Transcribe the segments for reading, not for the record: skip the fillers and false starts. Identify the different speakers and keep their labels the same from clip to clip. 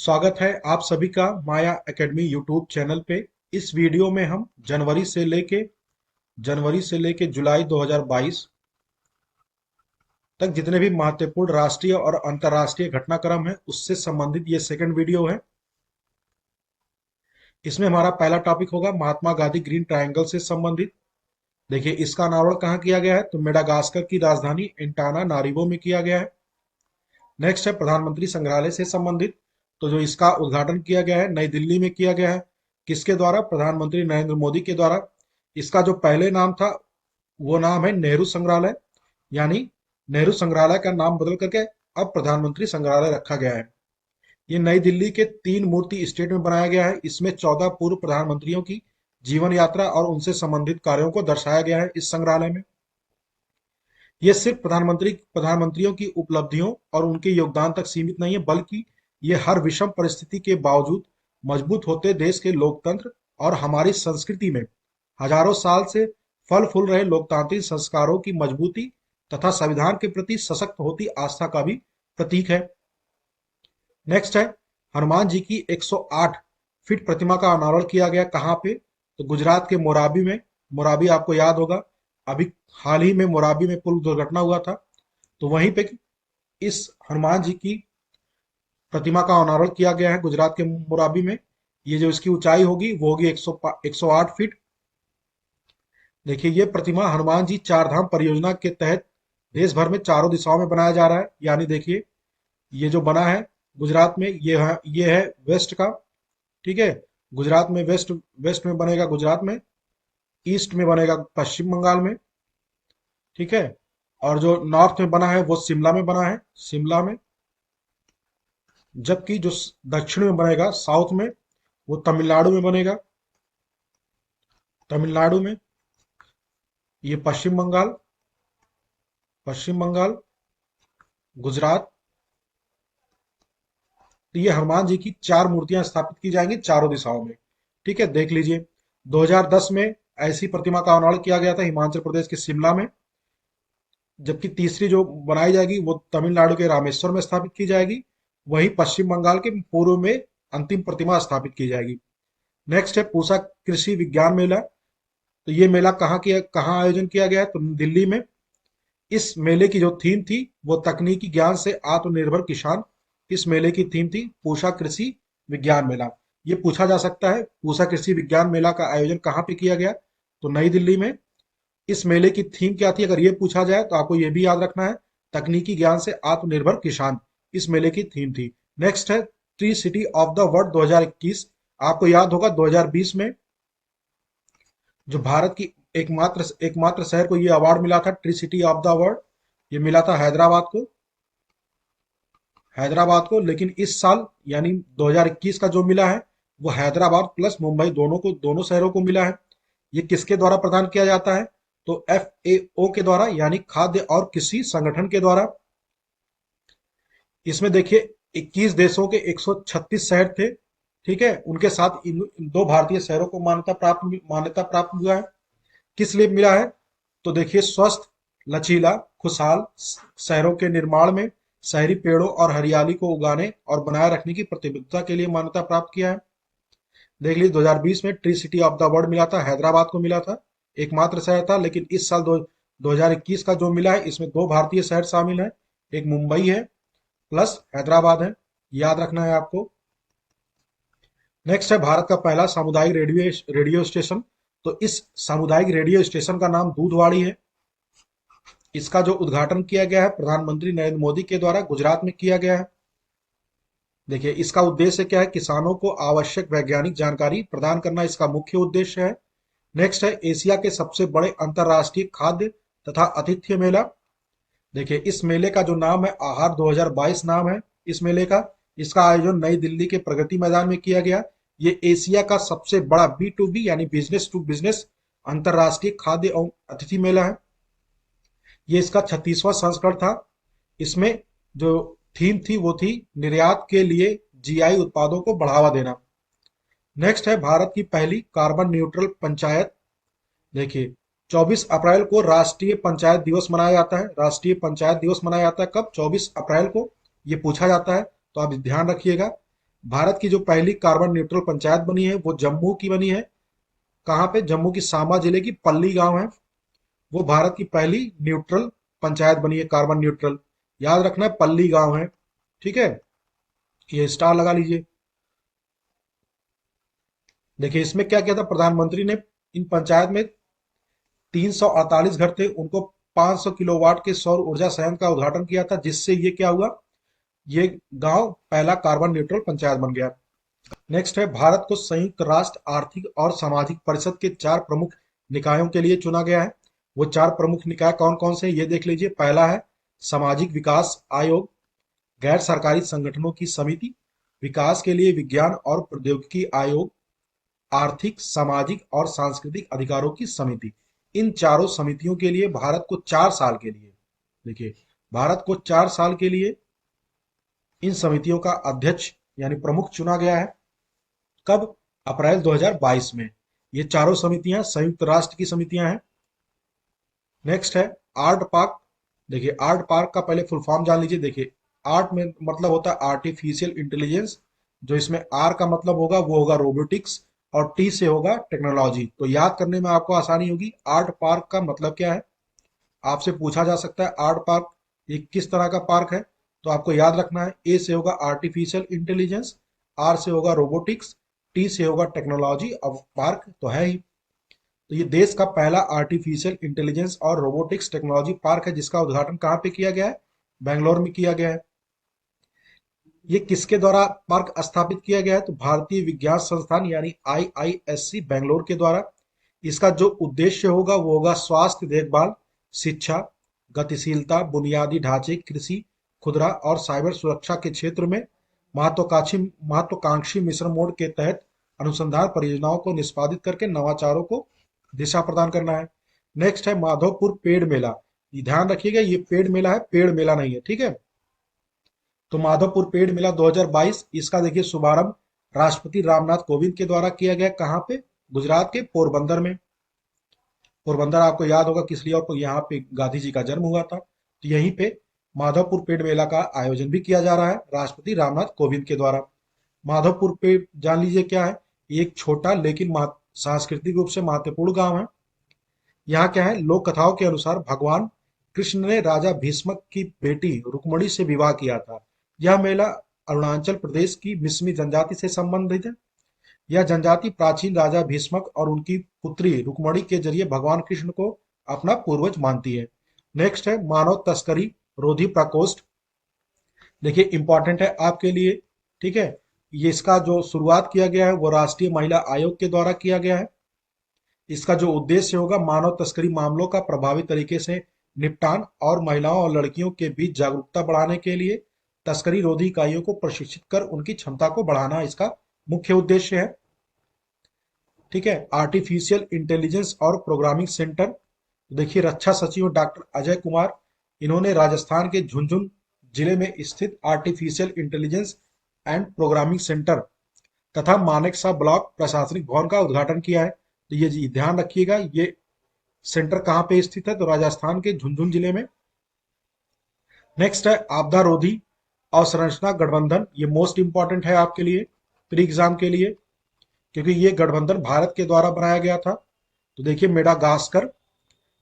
Speaker 1: स्वागत है आप सभी का माया एकेडमी यूट्यूब चैनल पे। इस वीडियो में हम जनवरी से लेके जुलाई 2022 तक जितने भी महत्वपूर्ण राष्ट्रीय और अंतर्राष्ट्रीय घटनाक्रम है उससे संबंधित ये सेकंड वीडियो है। इसमें हमारा पहला टॉपिक होगा महात्मा गांधी ग्रीन ट्रायंगल से संबंधित। देखिए, इसका अनावरण कहाँ किया गया है तो मेडागास्कर की राजधानी एंटाना नारिबो में किया गया है। नेक्स्ट है प्रधानमंत्री संग्रहालय से संबंधित। तो जो इसका उद्घाटन किया गया है नई दिल्ली में किया गया है। किसके द्वारा? प्रधानमंत्री नरेंद्र मोदी के द्वारा। इसका जो पहले नाम था वो नाम है नेहरू संग्रहालय, यानी नेहरू संग्रहालय का नाम बदल करके अब प्रधानमंत्री संग्रहालय रखा गया है। ये नई दिल्ली के 3 मूर्ति स्टेट में बनाया गया है। इसमें 14 पूर्व प्रधानमंत्रियों की जीवन यात्रा और उनसे संबंधित कार्यों को दर्शाया गया है इस संग्रहालय में। ये सिर्फ प्रधानमंत्रियों की उपलब्धियों और उनके योगदान तक सीमित नहीं है, बल्कि ये हर विषम परिस्थिति के बावजूद मजबूत होते देश के लोकतंत्र और हमारी संस्कृति में हजारों साल से फल फूल रहे लोकतांत्रिक संस्कारों की मजबूती तथा संविधान के प्रति सशक्त होती आस्था का भी प्रतीक है। नेक्स्ट है हनुमान जी की 108 फीट प्रतिमा का अनावरण किया गया। कहाँ पे? तो गुजरात के मोराबी में। मोराबी आपको याद होगा, अभी हाल ही में मोराबी में पुल दुर्घटना हुआ था, तो वहीं पे इस हनुमान जी की प्रतिमा का अनावरण किया गया है गुजरात के मोराबी में। ये जो इसकी ऊंचाई होगी वो होगी 108 फीट। देखिए, ये प्रतिमा हनुमान जी चार धाम परियोजना के तहत देश भर में चारों दिशाओं में बनाया जा रहा है। यानी देखिए, ये जो बना है गुजरात में, ये है वेस्ट का। ठीक है, गुजरात में वेस्ट वेस्ट में बनेगा, गुजरात में ईस्ट में बनेगा पश्चिम बंगाल में। ठीक है, और जो नॉर्थ में बना है वो शिमला में बना है, शिमला में। जबकि जो दक्षिण में बनेगा साउथ में वो तमिलनाडु में बनेगा, तमिलनाडु में। ये पश्चिम बंगाल, गुजरात। तो ये हनुमान जी की चार मूर्तियां स्थापित की जाएंगी चारों दिशाओं में। ठीक है, देख लीजिए, 2010 में ऐसी प्रतिमा का अनावरण किया गया था हिमाचल प्रदेश के शिमला में। जबकि तीसरी जो बनाई जाएगी वो तमिलनाडु के रामेश्वर में स्थापित की जाएगी। वहीं पश्चिम बंगाल के पूर्व में अंतिम प्रतिमा स्थापित की जाएगी। नेक्स्ट है पूसा कृषि विज्ञान मेला। तो ये मेला कहाँ आयोजन किया गया है तो दिल्ली में। इस मेले की जो थीम थी वो तकनीकी ज्ञान से आत्मनिर्भर किसान। इस मेले की थीम थी पूसा कृषि विज्ञान मेला। ये पूछा जा सकता है पूसा कृषि विज्ञान मेला का आयोजन कहाँ पे किया गया तो नई दिल्ली में। इस मेले की थीम क्या थी अगर ये पूछा जाए तो आपको ये भी याद रखना है, तकनीकी ज्ञान से आत्मनिर्भर किसान इस मेले की थीम थी। नेक्स्ट है tree city of the world 2021। आपको याद होगा 2020 में जो भारत की एकमात्र शहर को ये अवार्ड मिला था tree city of the world, ये मिला था हैदराबाद को। लेकिन इस साल यानी 2021 का जो मिला है वो हैदराबाद प्लस मुंबई दोनों शहरों को मिला है। ये किसके द्वारा प्रदान किया जाता है तो FAO के द्वारा, यानी खाद्य और कृषि संगठन के द्वारा। इसमें देखिए 21 देशों के 136 शहर थे। ठीक है, उनके साथ इन दो भारतीय शहरों को मान्यता प्राप्त हुआ है। किस लिए मिला है तो देखिए, स्वस्थ, लचीला, खुशहाल शहरों के निर्माण में शहरी पेड़ों और हरियाली को उगाने और बनाए रखने की प्रतिबद्धता के लिए मान्यता प्राप्त किया है। देख लीजिए, 2020 में tree city of the world मिला था, हैदराबाद को मिला था, एकमात्र शहर था। लेकिन इस साल 2021 का जो मिला है इसमें दो भारतीय शहर शामिल हैं, एक मुंबई है प्लस हैदराबाद है, याद रखना है आपको। नेक्स्ट है भारत का पहला सामुदायिक रेडियो स्टेशन। तो इस सामुदायिक रेडियो स्टेशन का नाम दूधवाड़ी है। इसका जो उद्घाटन किया गया है प्रधानमंत्री नरेंद्र मोदी के द्वारा गुजरात में किया गया है। देखिए, इसका उद्देश्य क्या है, किसानों को आवश्यक वैज्ञानिक जानकारी प्रदान करना इसका मुख्य उद्देश्य है। नेक्स्ट है एशिया के सबसे बड़े अंतर्राष्ट्रीय खाद्य तथा आतिथ्य मेला। देखिए, इस मेले का जो नाम है आहार 2022 नाम है इस मेले का। इसका आयोजन नई दिल्ली के प्रगति मैदान में किया गया। ये एशिया का सबसे बड़ा B2B यानी बिजनेस टू बिजनेस अंतर्राष्ट्रीय खाद्य एवं अतिथि मेला है। ये इसका 36वां संस्करण था। इसमें जो थीम थी वो थी निर्यात के लिए GI उत्पादों को बढ़ावा देना। नेक्स्ट है भारत की पहली कार्बन न्यूट्रल पंचायत। देखिए, 24 अप्रैल को राष्ट्रीय पंचायत दिवस मनाया जाता है। राष्ट्रीय पंचायत दिवस मनाया जाता है कब? 24 अप्रैल को। ये पूछा जाता है तो आप ध्यान रखिएगा। भारत की जो पहली कार्बन न्यूट्रल पंचायत बनी है वो जम्मू की बनी है। कहाँ पे? जम्मू की सांबा जिले की पल्ली गांव है, वो भारत की पहली न्यूट्रल पंचायत बनी है, कार्बन न्यूट्रल। याद रखना है पल्ली गांव है, ठीक है, ये स्टार लगा लीजिए। देखिए इसमें क्या किया था, प्रधानमंत्री ने इन पंचायत में 348 घर थे, उनको 500 किलोवाट के सौर ऊर्जा संयंत्र का उद्घाटन किया था, जिससे ये क्या हुआ, ये गांव पहला कार्बन न्यूट्रल पंचायत बन गया। नेक्स्ट है, भारत को संयुक्त राष्ट्र आर्थिक और सामाजिक परिषद के 4 प्रमुख निकायों के लिए चुना गया है। वो 4 प्रमुख निकाय कौन कौन से हैं ये देख लीजिए। पहला है सामाजिक विकास आयोग, गैर सरकारी संगठनों की समिति, विकास के लिए विज्ञान और प्रौद्योगिकी आयोग, आर्थिक सामाजिक और सांस्कृतिक अधिकारों की समिति। इन चारों समितियों के लिए भारत को 4 साल के लिए, देखिए भारत को 4 साल के लिए इन समितियों का अध्यक्ष यानी प्रमुख चुना गया है। कब? अप्रैल 2022 में। ये चारों समितियां संयुक्त राष्ट्र की समितियां हैं। नेक्स्ट है आर्ट पार्क। देखिए आर्ट पार्क का पहले फुल फॉर्म जान लीजिए। देखिए आर्ट में मतलब होता है आर्टिफिशियल इंटेलिजेंस, जो इसमें आर का मतलब होगा वो होगा रोबोटिक्स, और टी से होगा टेक्नोलॉजी। तो याद करने में आपको आसानी होगी। आर्ट पार्क का मतलब क्या है, आपसे पूछा जा सकता है आर्ट पार्क ये किस तरह का पार्क है, तो आपको याद रखना है ए से होगा आर्टिफिशियल इंटेलिजेंस, आर से होगा रोबोटिक्स, टी से होगा टेक्नोलॉजी। अब पार्क तो है ही। तो ये देश का पहला आर्टिफिशियल इंटेलिजेंस और रोबोटिक्स टेक्नोलॉजी पार्क है, जिसका उद्घाटन कहाँ पे किया गया है? बेंगलोर में किया गया है। ये किसके द्वारा पार्क स्थापित किया गया है? तो भारतीय विज्ञान संस्थान यानी आईआईएससी बेंगलोर के द्वारा। इसका जो उद्देश्य होगा वो होगा स्वास्थ्य देखभाल, शिक्षा, गतिशीलता, बुनियादी ढांचे, कृषि, खुदरा और साइबर सुरक्षा के क्षेत्र में महत्वाकांक्षी महत्वाकांक्षी मिशन मोड के तहत अनुसंधान परियोजनाओं को निष्पादित करके नवाचारों को दिशा प्रदान करना है। नेक्स्ट है माधवपुर पेड़ मेला। ये ध्यान रखिएगा, ये पेड़ मेला है, पेड़ मेला नहीं है, ठीक है। तो माधवपुर पेड़ मेला 2022, इसका देखिए शुभारंभ राष्ट्रपति रामनाथ कोविंद के द्वारा किया गया। कहाँ पे? गुजरात के पोरबंदर में। पोरबंदर आपको याद होगा किस लिए, और यहाँ पे गांधी जी का जन्म हुआ था। तो यहीं पे माधवपुर पेड़ मेला का आयोजन भी किया जा रहा है राष्ट्रपति रामनाथ कोविंद के द्वारा। माधवपुर पेड़ जान लीजिए क्या है, एक छोटा लेकिन सांस्कृतिक रूप से महत्वपूर्ण गांव है। यहाँ क्या है, लोक कथाओं के अनुसार भगवान कृष्ण ने राजा भीष्मक की बेटी रुक्मणी से विवाह किया था। यह मेला अरुणाचल प्रदेश की मिश्मी जनजाति से संबंधित है। यह जनजाति प्राचीन राजा भीष्मक और उनकी पुत्री रुक्मणी के जरिए भगवान कृष्ण को अपना पूर्वज मानती है। नेक्स्ट है मानव तस्करी रोधी प्रकोष्ठ। देखिए इंपॉर्टेंट है आपके लिए, ठीक है। ये इसका जो शुरुआत किया गया है वो राष्ट्रीय महिला आयोग के द्वारा किया गया है। इसका जो उद्देश्य होगा मानव तस्करी मामलों का प्रभावी तरीके से निपटान और महिलाओं और लड़कियों के बीच जागरूकता बढ़ाने के लिए तस्करी रोधी इकाइयों को प्रशिक्षित कर उनकी क्षमता को बढ़ाना इसका मुख्य उद्देश्य है, ठीक है। आर्टिफिशियल इंटेलिजेंस और प्रोग्रामिंग सेंटर। देखिए रक्षा सचिव डॉक्टर अजय कुमार, इन्होंने राजस्थान के झुंझुनू जिले में स्थित artificial intelligence and programming centre तथा मानेकशॉ ब्लॉक प्रशासनिक भवन का उद्घाटन किया है। तो ये ध्यान रखिएगा, ये सेंटर कहाँ पे स्थित है, तो राजस्थान के झुंझुनू जिले में। नेक्स्ट है आपदा रोधी अवसंरचना गठबंधन। ये मोस्ट इंपॉर्टेंट है आपके लिए प्री एग्जाम के लिए, क्योंकि ये गठबंधन भारत के द्वारा बनाया गया था। तो देखिए मेडागास्कर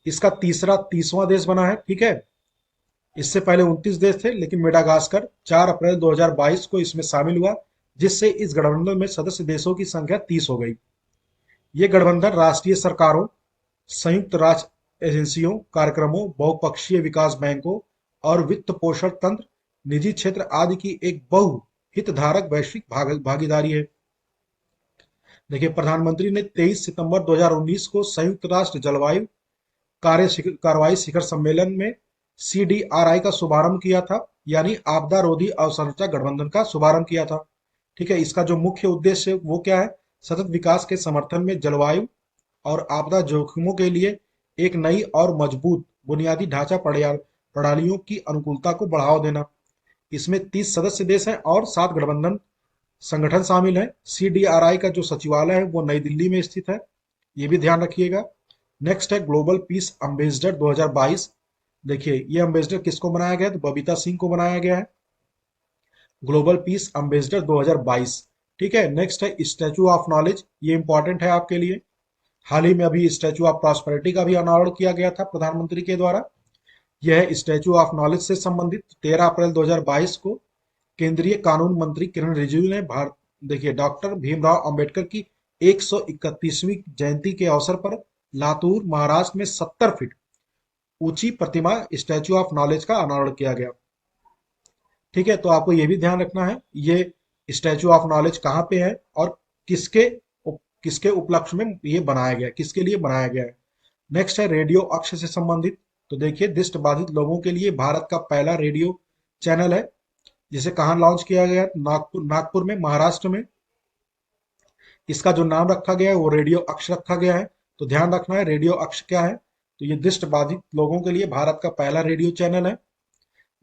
Speaker 1: इसका 30वां देश बना है, ठीक है। इससे पहले 29 देश थे, लेकिन मेडागास्कर 4 अप्रैल 2022 को इसमें शामिल हुआ, जिससे इस गठबंधन में सदस्य देशों की संख्या 30 हो गई। ये गठबंधन राष्ट्रीय सरकारों, संयुक्त राष्ट्र एजेंसियों, कार्यक्रमों, बहुपक्षीय विकास बैंकों और वित्त पोषण तंत्र, निजी क्षेत्र आदि की एक बहु हितधारक वैश्विक भागीदारी है। देखिए प्रधानमंत्री ने 23 सितंबर 2019 को संयुक्त राष्ट्र जलवायु कार्रवाई शिखर सम्मेलन में CDRI का शुभारंभ किया था, यानी आपदा रोधी अवसंरचना गठबंधन का शुभारंभ किया था, ठीक है। इसका जो मुख्य उद्देश्य वो क्या है, सतत विकास के समर्थन में जलवायु और आपदा जोखिमों के लिए एक नई और मजबूत बुनियादी ढांचा प्रणालियों की अनुकूलता को बढ़ावा देना। इसमें 30 सदस्य देश हैं और 7 गठबंधन संगठन शामिल हैं। CDRI का जो सचिवालय है वो नई दिल्ली में स्थित है, ये भी ध्यान रखिएगा। नेक्स्ट है ग्लोबल पीस एम्बेसडर 2022। देखिए ये एम्बेसडर किसको बनाया गया है, तो बबीता सिंह को बनाया गया है। Global piece ambassador 2022। ठीक है, नेक्स्ट है स्टैचू ऑफ नॉलेज, ये इंपॉर्टेंट है आपके लिए। हाल ही में अभी स्टैचू ऑफ प्रॉस्पेरिटी का भी अनावरण किया गया था प्रधानमंत्री के द्वारा। यह है स्टैचू ऑफ नॉलेज से संबंधित। 13 अप्रैल 2022 को केंद्रीय कानून मंत्री किरण रिजिजू ने भारत, देखिए, डॉक्टर भीमराव अंबेडकर की 131वीं जयंती के अवसर पर लातूर महाराष्ट्र में 70 फीट ऊंची प्रतिमा स्टैचू ऑफ नॉलेज का अनावरण किया गया। ठीक है, तो आपको ये भी ध्यान रखना है ये स्टैचू ऑफ नॉलेज कहाँ पे है और किसके किसके उपलक्ष्य में ये बनाया गया, किसके लिए बनाया गया है। नेक्स्ट है रेडियो अक्ष से संबंधित। तो देखिए, दृष्टि बाधित लोगों के लिए भारत का पहला रेडियो चैनल है, जिसे कहाँ लॉन्च किया गया, नागपुर, नागपुर में, महाराष्ट्र में। इसका जो नाम रखा गया है वो रेडियो अक्ष रखा गया है। तो ध्यान रखना है रेडियो अक्ष क्या है। तो ये दृष्टि बाधित लोगों के लिए भारत का पहला रेडियो चैनल है।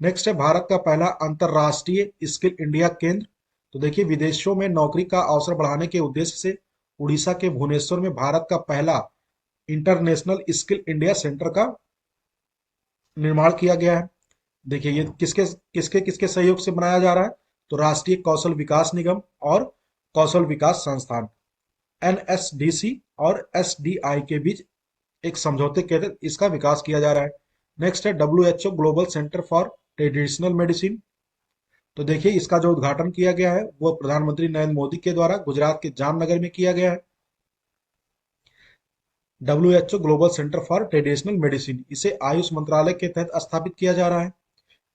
Speaker 1: नेक्स्ट है भारत का पहला अंतरराष्ट्रीय स्किल इंडिया केंद्र। तो देखिए, विदेशों में नौकरी का अवसर बढ़ाने के उद्देश्य से उड़ीसा के भुवनेश्वर में भारत का पहला इंटरनेशनल स्किल इंडिया सेंटर का निर्माण किया गया है। देखिए, ये किसके किसके किसके सहयोग से बनाया जा रहा है। तो राष्ट्रीय कौशल विकास निगम और कौशल विकास संस्थान एनएसडीसी और एसडीआई के बीच एक समझौते के तहत इसका विकास किया जा रहा है। नेक्स्ट है WHO global centre for traditional medicine. तो देखिए, इसका जो उद्घाटन किया गया है वो प्रधानमंत्री नरेंद्र मोदी के द्वारा गुजरात के जामनगर में किया गया है। WHO global centre for traditional medicine, इसे आयुष मंत्रालय के तहत स्थापित किया जा रहा है।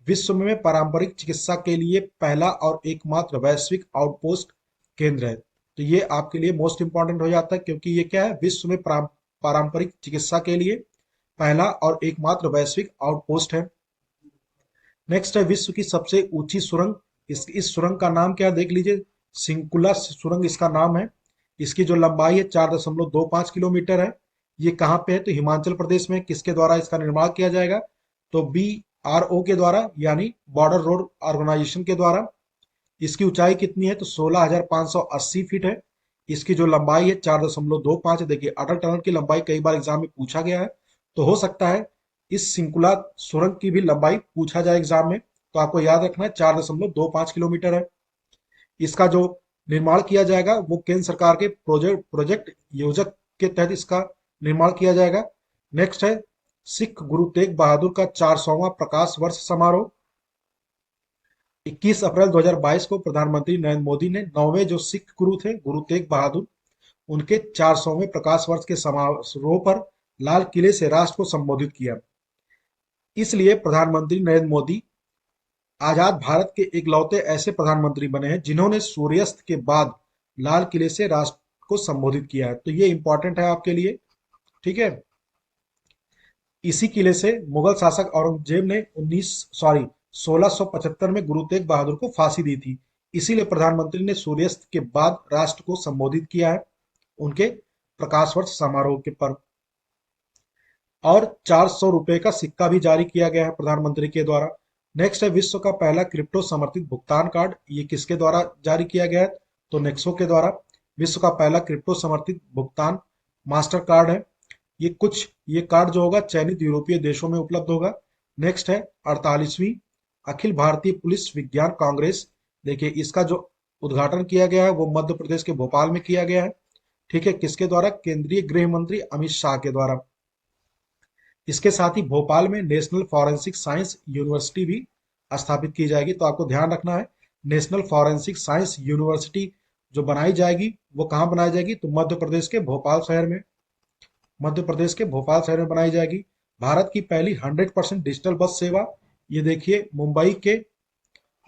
Speaker 1: विश्व में पारंपरिक चिकित्सा के लिए पहला और एकमात्र वैश्विक आउटपोस्ट केंद्र है। तो ये आपके लिए मोस्ट इंपॉर्टेंट हो जाता है, क्योंकि ये क्या है, विश्व में पारंपरिक चिकित्सा के लिए पहला और एकमात्र वैश्विक आउटपोस्ट है। नेक्स्ट है विश्व की सबसे ऊंची सुरंग। इस सुरंग का नाम क्या है, देख लीजिए, सिंकुला सुरंग इसका नाम है। इसकी जो लंबाई है 4.25 किलोमीटर है। ये कहाँ पे है, तो हिमाचल प्रदेश में। किसके द्वारा इसका निर्माण किया जाएगा, तो BRO के द्वारा, यानी बॉर्डर रोड ऑर्गेनाइजेशन के द्वारा। इसकी ऊंचाई कितनी है, तो 16,580 फीट है। इसकी जो लंबाई है 4.25 है। देखिए, अटल टनल की लंबाई कई बार एग्जाम में पूछा गया है, तो हो सकता है इस सिंकुला सुरंग की भी लंबाई पूछा जाए एग्जाम में। तो आपको याद रखना है 4.25 किलोमीटर है। इसका जो निर्माण किया जाएगा वो केंद्र सरकार के प्रोजेक्ट योजक के तहत इसका निर्माण किया जाएगा। नेक्स्ट है सिख गुरु तेग बहादुर का 400वां प्रकाश वर्ष समारोह। 21 अप्रैल 2022 को प्रधानमंत्री नरेंद्र मोदी ने 9वें जो सिख गुरु थे, गुरु तेग बहादुर, उनके 400वें प्रकाश वर्ष के समारोह पर लाल किले से राष्ट्र को संबोधित किया। इसलिए प्रधानमंत्री नरेंद्र मोदी आजाद भारत के इकलौते ऐसे प्रधानमंत्री बने हैं जिन्होंने सूर्यास्त के बाद लाल किले से राष्ट्र को संबोधित किया है। तो ये इंपॉर्टेंट है आपके लिए। ठीक है, इसी किले से मुगल शासक औरंगजेब ने 1675 में गुरु तेग बहादुर को फांसी दी थी। इसीलिए प्रधानमंत्री ने सूर्यास्त के बाद राष्ट्र को संबोधित किया है उनके प्रकाश वर्ष समारोह के पर। और 400 रुपए का सिक्का भी जारी किया गया है प्रधानमंत्री के द्वारा। नेक्स्ट है विश्व का पहला क्रिप्टो समर्थित भुगतान कार्ड। ये किसके द्वारा जारी किया गया है, तो नेक्सो के द्वारा। विश्व का पहला क्रिप्टो समर्थित भुगतान मास्टर कार्ड है। ये कार्ड जो होगा चयनित यूरोपीय देशों में उपलब्ध होगा। नेक्स्ट है 48वीं अखिल भारतीय पुलिस विज्ञान कांग्रेस। देखिए, इसका जो उद्घाटन किया गया है वो मध्य प्रदेश के भोपाल में किया गया है। ठीक है, किसके द्वारा, केंद्रीय गृह मंत्री अमित शाह के द्वारा। इसके साथ ही भोपाल में नेशनल फॉरेंसिक साइंस यूनिवर्सिटी भी स्थापित की जाएगी। तो आपको ध्यान रखना है, नेशनल फॉरेंसिक साइंस यूनिवर्सिटी जो बनाई जाएगी वो कहाँ बनाई जाएगी, तो मध्य प्रदेश के भोपाल शहर में। मध्य प्रदेश के भोपाल शहर में बनाई जाएगी। भारत की पहली 100% डिजिटल बस सेवा। ये देखिए,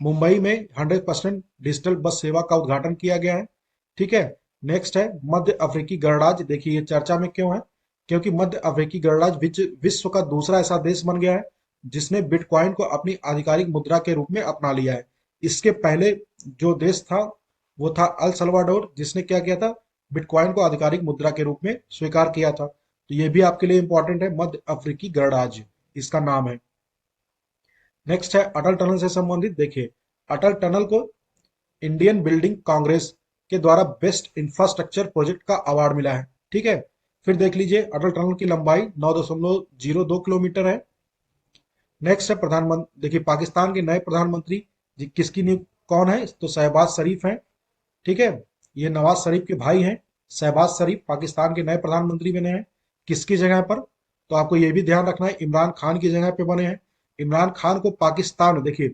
Speaker 1: मुंबई में 100% डिजिटल बस सेवा का उद्घाटन किया गया है। ठीक है, नेक्स्ट है मध्य अफ्रीकी गणराज्य। देखिए, ये चर्चा में क्यों है, क्योंकि मध्य अफ्रीकी गणराज्य विश्व का दूसरा ऐसा देश बन गया है जिसने बिटकॉइन को अपनी आधिकारिक मुद्रा के रूप में अपना लिया है। इसके पहले जो देश था वो था अल सल्वाडोर, जिसने क्या किया था, बिटकॉइन को आधिकारिक मुद्रा के रूप में स्वीकार किया था। तो ये भी आपके लिए इंपॉर्टेंट है, मध्य अफ्रीकी गणराज्य इसका नाम है। नेक्स्ट है अटल टनल से संबंधित। देखिए, अटल टनल को इंडियन बिल्डिंग कांग्रेस के द्वारा बेस्ट इंफ्रास्ट्रक्चर प्रोजेक्ट का अवार्ड मिला है। ठीक है, फिर देख लीजिए, अटल टनल की लंबाई 9.02 किलोमीटर है। नेक्स्ट है प्रधानमंत्री। देखिए, पाकिस्तान के नए प्रधानमंत्री किसकी कौन है? तो शहबाज शरीफ हैं। ठीक है, ये नवाज शरीफ के भाई हैं। शहबाज शरीफ पाकिस्तान के नए प्रधानमंत्री बने हैं। किसकी जगह पर? तो आपको ये भी ध्यान रखना है, इमरान खान की जगह पे बने हैं। इमरान खान को पाकिस्तान, देखिए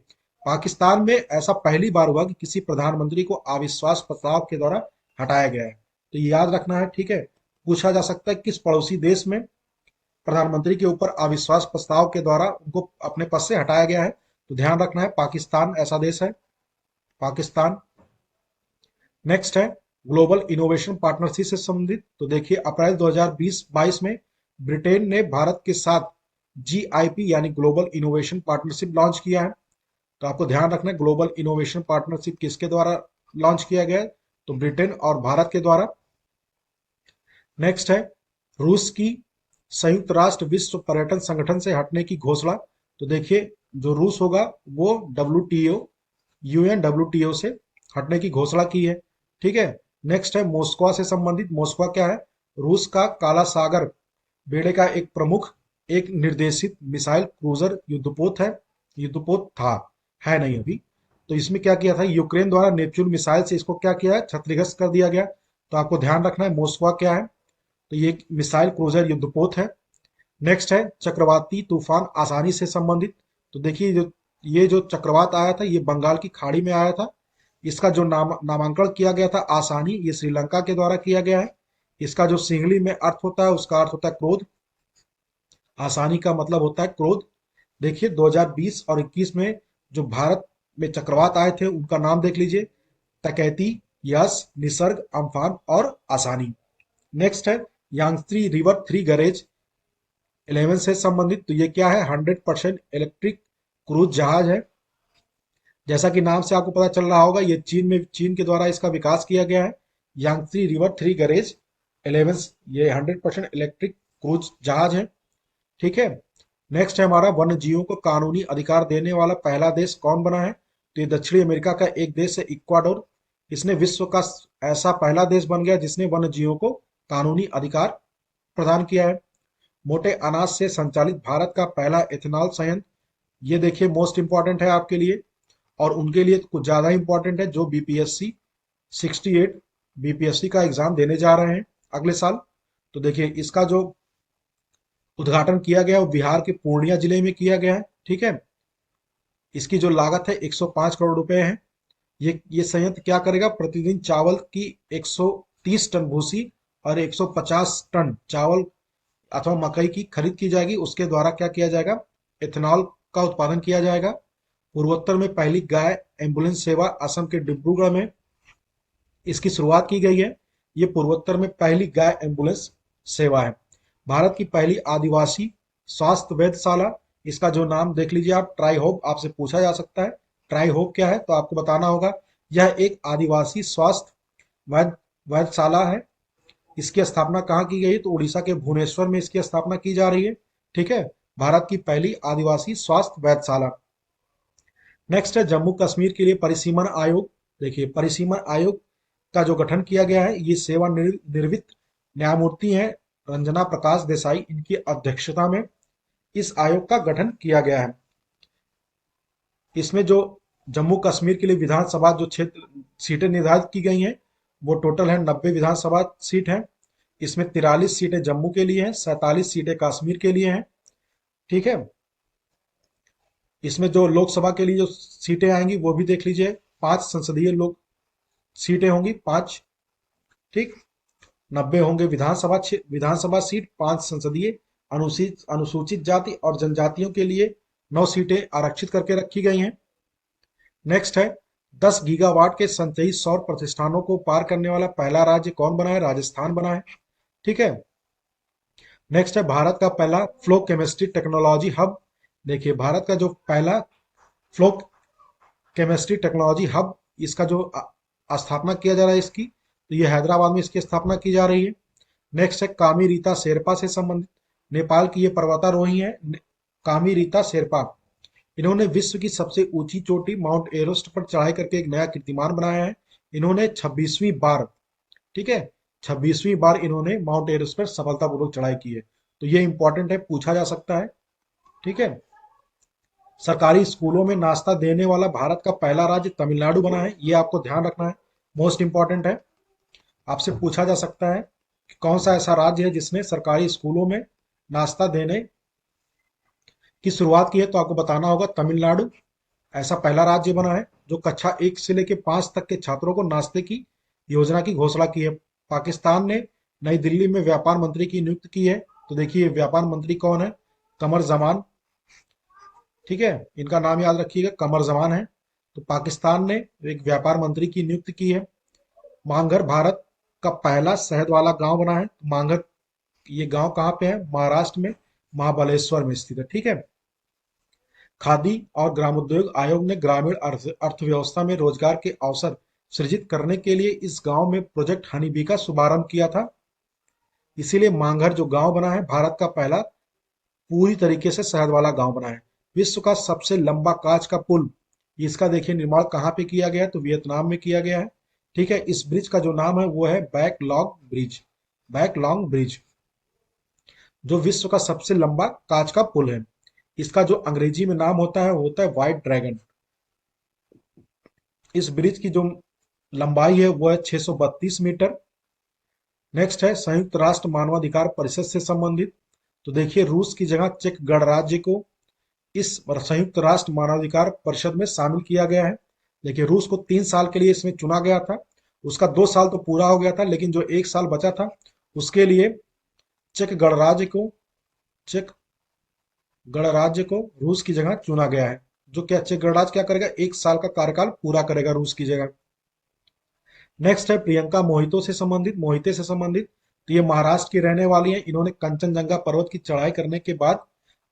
Speaker 1: पाकिस्तान में ऐसा पहली बार हुआ कि किसी प्रधानमंत्री को अविश्वास प्रस्ताव के द्वारा हटाया गया है, तो ये याद रखना है। ठीक है, पूछा जा सकता है किस पड़ोसी देश में प्रधानमंत्री के ऊपर अविश्वास प्रस्ताव के द्वारा उनको अपने पद से हटाया गया है, तो ध्यान रखना है पाकिस्तान ऐसा देश है, पाकिस्तान। नेक्स्ट है ग्लोबल इनोवेशन पार्टनरशिप से संबंधित। तो देखिए अप्रैल 2020-22 में ब्रिटेन ने भारत के साथ जीआईपी यानी ग्लोबल इनोवेशन पार्टनरशिप लॉन्च किया है। तो आपको ध्यान रखना है ग्लोबल इनोवेशन पार्टनरशिप किसके द्वारा लॉन्च किया गया है? तो ब्रिटेन और भारत के द्वारा। नेक्स्ट है रूस की संयुक्त राष्ट्र विश्व पर्यटन संगठन से हटने की घोषणा। तो देखिए जो रूस होगा वो डब्ल्यूटीओ यूएनडब्ल्यूटीओ से हटने की घोषणा की है। ठीक है, नेक्स्ट है मोस्को से संबंधित। मोस्को क्या है? रूस का काला सागर बेड़े का एक प्रमुख, एक निर्देशित मिसाइल क्रूजर युद्धपोत है, युद्धपोत था, है नहीं अभी। तो इसमें क्या किया था? यूक्रेन द्वारा नेपच्यून मिसाइल से इसको क्या किया है? क्षतिग्रस्त कर दिया गया। तो आपको ध्यान रखना है मोस्को क्या है? तो ये मिसाइल क्रूजर युद्धपोत है। नेक्स्ट है चक्रवाती तूफान आसानी से संबंधित। तो देखिए जो ये जो चक्रवात आया था ये बंगाल की खाड़ी में आया था। इसका जो नामांकन किया गया था आसानी, ये श्रीलंका के द्वारा किया गया है। इसका जो सिंगली में अर्थ होता है उसका अर्थ होता है क्रोध। आसानी का मतलब होता है क्रोध। देखिए 2020 और 21 में जो भारत में चक्रवात आए थे उनका नाम देख लीजिए, तकैती, यस, निसर्ग, अम्फान और आसानी। नेक्स्ट है यांगत्री रिवर थ्री गैरेज 11 से संबंधित। तो ये क्या है? 100% इलेक्ट्रिक क्रूज जहाज है। जैसा कि नाम से आपको पता चल रहा होगा ये चीन के द्वारा इसका विकास किया गया है। यांगत्री रिवर थ्री गैरेज 11, ये 100% इलेक्ट्रिक क्रूज जहाज है। ठीक है, नेक्स्ट है हमारा वन्य जीवों को कानूनी अधिकार देने वाला पहला देश कौन बना है? तो ये दक्षिणी अमेरिका का एक देश है इक्वाडोर। इसने विश्व का ऐसा पहला देश बन गया जिसने वन्य जीवों को कानूनी अधिकार प्रदान किया है। मोटे अनाज से संचालित भारत का पहला एथेनॉल संयंत्र, ये देखिए मोस्ट इंपॉर्टेंट है आपके लिए और उनके लिए कुछ ज्यादा इंपॉर्टेंट है जो बीपीएससी 68 बीपीएससी का एग्जाम देने जा रहे हैं अगले साल। तो देखिए इसका जो उद्घाटन किया गया वो बिहार के पूर्णिया जिले में किया गया है। ठीक है, इसकी जो लागत है 105 करोड़ रुपए है। ये संयंत्र क्या करेगा? प्रतिदिन चावल की 130 टन भूसी और 150 टन चावल अथवा मकई की खरीद की जाएगी, उसके द्वारा क्या किया जाएगा? एथेनॉल का उत्पादन किया जाएगा। पूर्वोत्तर में पहली गाय एम्बुलेंस सेवा असम के डिब्रूगढ़ में इसकी शुरुआत की गई है। ये पूर्वोत्तर में पहली गाय एम्बुलेंस सेवा है। भारत की पहली आदिवासी स्वास्थ्य वेधशाला, इसका जो नाम देख लीजिए आप, ट्राई होप। आपसे पूछा जा सकता है ट्राई होप क्या है, तो आपको बताना होगा यह एक आदिवासी स्वास्थ्य वेधशाला है। इसकी स्थापना कहाँ की गई है? तो उड़ीसा के भुवनेश्वर में इसकी स्थापना की जा रही है। ठीक है, भारत की पहली आदिवासी स्वास्थ्य वेधशाला। नेक्स्ट है जम्मू कश्मीर के लिए परिसीमन आयोग। देखिए परिसीमन आयोग का जो गठन किया गया है ये सेवानिवृत्त न्यायमूर्ति हैं रंजना प्रकाश देसाई, इनकी अध्यक्षता में इस आयोग का गठन किया गया है। इसमें जो जम्मू कश्मीर के लिए विधानसभा जो क्षेत्र सीटें निर्धारित की गई हैं वो टोटल है 90 विधानसभा सीट है। इसमें 43 सीटें जम्मू के लिए हैं, 47 सीटें कश्मीर के लिए हैं। ठीक है, इसमें जो लोकसभा के लिए जो सीटें आएंगी वो भी देख लीजिए, 5 संसदीय लोक सीटें होंगी, 5। ठीक, 90 होंगे विधानसभा सीट, 5 संसदीय। अनुसूचित जाति और जनजातियों के लिए 9 सीटें आरक्षित करके रखी गई हैं। नेक्स्ट है 10 गीगावाट के संचयी सौर प्रतिष्ठानों को पार करने वाला पहला राज्य कौन बना है? राजस्थान बना है। ठीक है, नेक्स्ट है भारत का पहला फ्लो केमिस्ट्री टेक्नोलॉजी हब। देखिए भारत का जो पहला फ्लो केमिस्ट्री टेक्नोलॉजी हब, इसका जो स्थापना किया जा रहा है इसकी, तो ये हैदराबाद में इसकी स्थापना की जा रही है। नेक्स्ट है कामी रीता शेरपा से संबंधित। नेपाल की ये पर्वतारोही है कामी रीता शेरपा। इन्होंने विश्व की सबसे ऊंची चोटी माउंट एवरेस्ट पर चढ़ाई करके एक नया कीर्तिमान बनाया है। इन्होंने 26वीं बार, ठीक है, 26वीं बार इन्होंने माउंट एवरेस्ट पर सफलतापूर्वक चढ़ाई की है। तो ये इंपॉर्टेंट है, पूछा जा सकता है। ठीक है, सरकारी स्कूलों में नाश्ता देने वाला भारत का पहला राज्य तमिलनाडु बना है, ये आपको ध्यान रखना है, मोस्ट इंपॉर्टेंट है। आपसे पूछा जा सकता है कि कौन सा ऐसा राज्य है जिसने सरकारी स्कूलों में नाश्ता देने की शुरुआत की है, तो आपको बताना होगा तमिलनाडु ऐसा पहला राज्य बना है जो कक्षा 1 से लेकर 5 तक के छात्रों को नाश्ते की योजना की घोषणा की है। पाकिस्तान ने नई दिल्ली में व्यापार मंत्री की नियुक्ति की है, तो देखिए व्यापार मंत्री कौन है, कमर जमान। ठीक है, इनका नाम याद रखिएगा, कमर जमान है। तो पाकिस्तान ने एक व्यापार मंत्री की नियुक्ति की है। मांगर भारत का पहला शहद वाला गांव बना है। मांगर, ये गांव कहाँ पे है, महाराष्ट्र में महाबलेश्वर में स्थित है। ठीक है, खादी और ग्रामोद्योग आयोग ने ग्रामीण अर्थव्यवस्था में रोजगार के अवसर सृजित करने के लिए इस गांव में प्रोजेक्ट हनी बी का शुभारंभ किया था। इसीलिए मांगर जो गांव बना है भारत का पहला पूरी तरीके से शहद वाला गांव बना है। विश्व का सबसे लंबा कांच का पुल, इसका देखिए निर्माण कहाँ पे किया गया है, तो वियतनाम में किया गया है। ठीक है, इस ब्रिज का जो नाम है वो है बैकलॉग ब्रिज। बैकलॉन्ग ब्रिज जो विश्व का सबसे लंबा कांच का पुल है। इसका जो अंग्रेजी में नाम होता है वो होता है व्हाइट ड्रैगन। इस ब्रिज की जो लंबाई है वो है 632 मीटर। नेक्स्ट है संयुक्त राष्ट्र मानवाधिकार परिषद से संबंधित, तो देखिए रूस की जगह चेक गणराज्य को इस संयुक्त राष्ट्र मानवाधिकार परिषद में शामिल किया गया है। देखिए रूस को 3 साल के लिए इसमें चुना गया था, उसका 2 साल तो पूरा हो गया था, लेकिन जो 1 साल बचा था उसके लिए चेक गणराज्य को चेक गणराज्य को रूस की जगह चुना गया है। जो क्या चेक गणराज्य क्या करेगा, 1 साल का कार्यकाल पूरा करेगा रूस की जगह। नेक्स्ट है प्रियंका मोहितो से संबंधित, मोहिते से संबंधित। तो ये महाराष्ट्र की रहने वाली हैं। इन्होंने कंचनजंगा पर्वत की चढ़ाई करने के बाद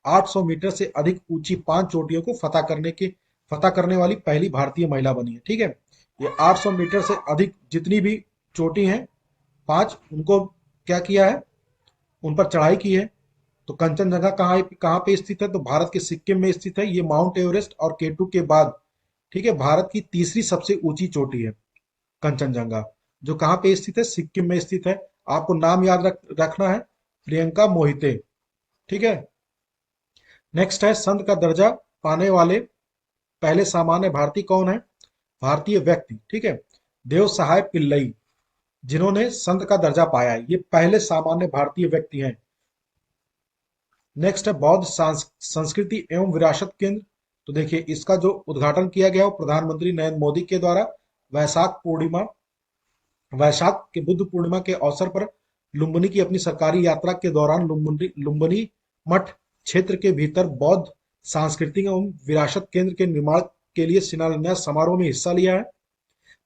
Speaker 1: 800 मीटर से अधिक ऊंची 5 चोटियों को फतह करने वाली पहली भारतीय महिला बनी है। ठीक है, ये 800 मीटर से अधिक जितनी भी चोटी हैं 5, उनको क्या किया है, उन पर चढ़ाई की है। तो कंचनजंगा कहाँ कहाँ पे स्थित है, तो भारत के सिक्किम में स्थित है। ये माउंट एवरेस्ट और केटू के बाद, ठीक है, भारत की तीसरी सबसे ऊंची चोटी है कंचनजंगा, जो कहाँ पे स्थित है, सिक्किम में स्थित है। आपको नाम याद रखना है, प्रियंका मोहिते। ठीक है, नेक्स्ट है संत का दर्जा पाने वाले पहले सामान्य भारतीय कौन है, भारतीय व्यक्ति। ठीक है, देव सहाय पिल्लई, जिन्होंने संत का दर्जा पाया है, ये पहले सामान्य भारतीय व्यक्ति हैं। नेक्स्ट है बौद्ध संस्कृति एवं विरासत केंद्र, तो देखिए इसका जो उद्घाटन किया गया वो प्रधानमंत्री नरेंद्र मोदी के द्वारा वैशाख के बुद्ध पूर्णिमा के अवसर पर लुम्बिनी की अपनी सरकारी यात्रा के दौरान लुम्बिनी मठ क्षेत्र के भीतर बौद्ध सांस्कृतिक एवं विरासत केंद्र के निर्माण के लिए शिलान्यास समारोह में हिस्सा लिया है।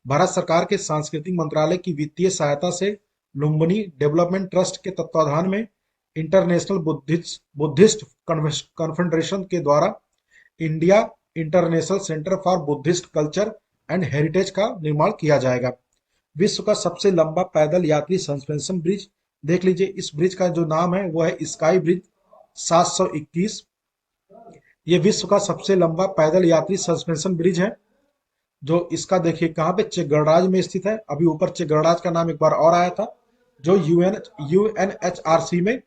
Speaker 1: भारत सरकार के सांस्कृतिक मंत्रालय की वित्तीय सहायता से लुम्बिनी डेवलपमेंट ट्रस्ट के तत्वाधान में इंटरनेशनल बुद्धिस्ट कॉन्फेडरेशन के द्वारा India international centre for Buddhist culture and heritage का निर्माण किया जाएगा। विश्व का सबसे लंबा पैदल यात्री सस्पेंशन ब्रिज, देख लीजिए इस ब्रिज का जो नाम है वो है स्काई ब्रिज 721। ये विश्व का सबसे लंबा पैदल यात्री सस्पेंशन ब्रिज है, जो इसका देखिए कहाँ पे, चेक गणराज्य में स्थित है। अभी ऊपर चेक गणराज्य का नाम एक बार और आया था, जो यूएनएचआरसी में